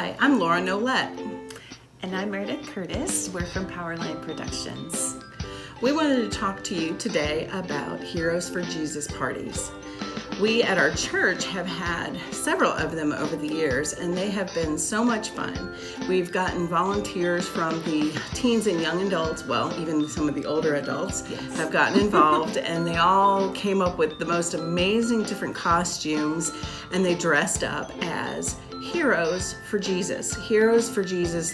Hi, I'm Laura Nolette. And I'm Meredith Curtis. We're from Powerline Productions. We wanted to talk to you today about Heroes for Jesus parties. We at our church have had several of them over the years, and they have been so much fun. We've gotten volunteers from the teens and young adults, well, even some of the older adults have gotten involved, and they all came up with the most amazing different costumes, and they dressed up as heroes for Jesus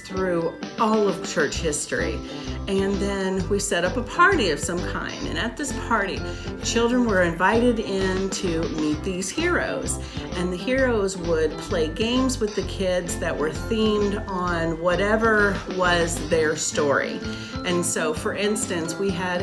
through all of church history. And then we set up a party of some kind, and at this party, children were invited in to meet these heroes, and the heroes would play games with the kids that were themed on whatever was their story. And so, for instance, we had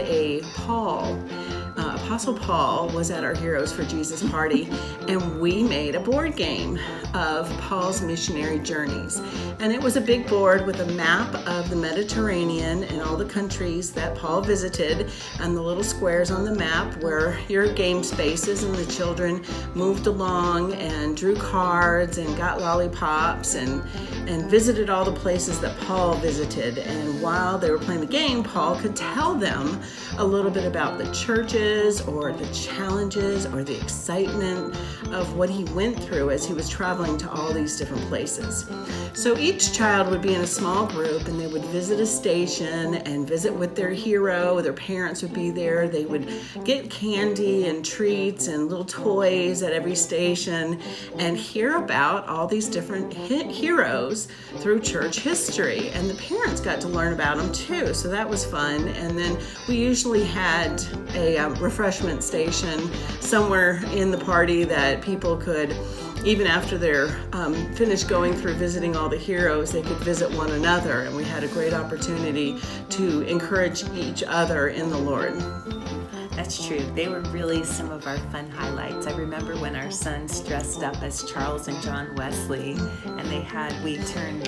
Apostle Paul was at our Heroes for Jesus party, and we made a board game of Paul's missionary journeys. And it was a big board with a map of the Mediterranean and all the countries that Paul visited, and the little squares on the map were your game spaces, and the children moved along and drew cards and got lollipops and visited all the places that Paul visited. And while they were playing the game, Paul could tell them a little bit about the churches or the challenges or the excitement of what he went through as he was traveling to all these different places. So each child would be in a small group, and they would visit a station and visit with their hero. Their parents would be there. They would get candy and treats and little toys at every station and hear about all these different heroes through church history. And the parents got to learn about them too, so that was fun. And then we usually had a refreshment station somewhere in the party that people could, even after they're finished going through visiting all the heroes, they could visit one another, and we had a great opportunity to encourage each other in the Lord. That's true. They were really some of our fun highlights. I remember when our sons dressed up as Charles and John Wesley, and we turned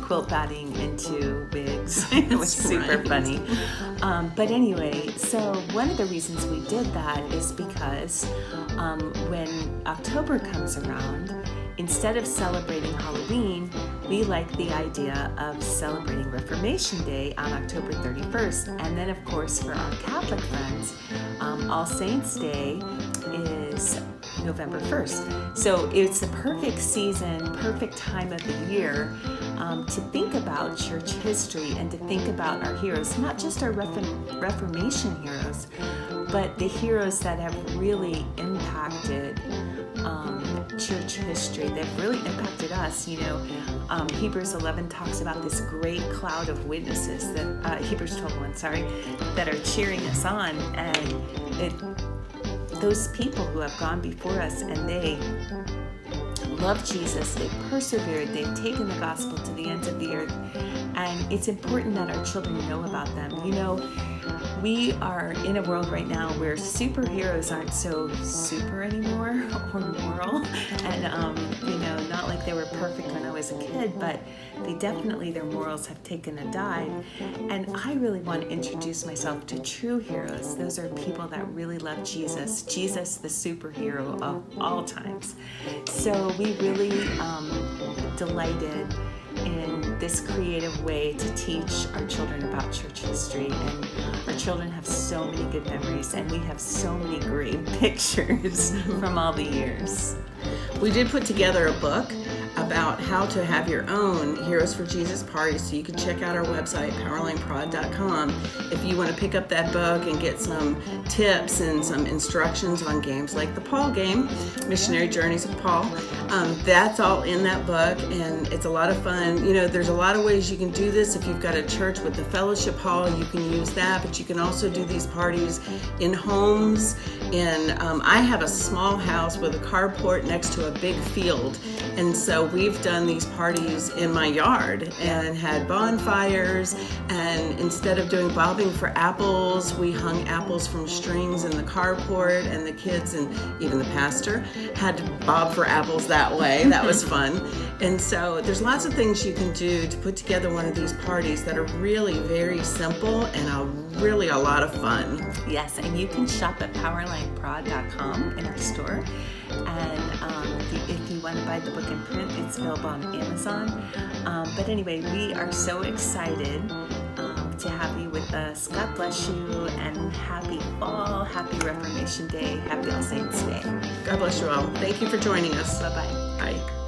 quilt batting into wigs. It was super funny. But anyway, so one of the reasons we did that is because when October comes around, instead of celebrating Halloween, we like the idea of celebrating Reformation Day on October 31st. And then, of course, for our Catholic friends, All Saints Day is November 1st. So it's the perfect season, perfect time of the year to think about church history and to think about our heroes, not just our Reformation heroes, but the heroes that have really impacted church history. They've really impacted us. You know, Hebrews 11 talks about this great cloud of witnesses that Hebrews 12:1, that are cheering us on, and those people who have gone before us, and they love Jesus, they persevered, they've taken the gospel to the ends of the earth, and it's important that our children know about them. You know, we are in a world right now where superheroes aren't so super anymore or moral, and not like they were perfect when I was a kid, but their morals have taken a dive. And I really want to introduce myself to true heroes. Those are people that really love Jesus the superhero of all times. So we really delighted in this creative way to teach our children about church history, and our children have so many good memories, and we have so many great pictures from all the years. We did put together a book about how to have your own Heroes for Jesus party, so you can check out our website, powerlineprod.com, if you want to pick up that book and get some tips and some instructions on games like the Paul game, Missionary Journeys of Paul. That's all in that book, and it's a lot of fun. You know, there's a lot of ways you can do this. If you've got a church with the fellowship hall, you can use that, but you can also do these parties in homes. And I have a small house with a carport next to a big field, and so we've done these parties in my yard and had bonfires, and instead of doing bobbing for apples, we hung apples from strings in the carport, and the kids and even the pastor had to bob for apples that way. That was fun. And so there's lots of things you can do to put together one of these parties that are really very simple and really a lot of fun. Yes, and you can shop at Powerline lifelineprod.com in our store. And if you want to buy the book in print, it's available on Amazon. But anyway, we are so excited to have you with us. God bless you, and happy fall, happy Reformation Day, happy All Saints Day. God bless you all. Thank you for joining us. Bye-bye. Bye.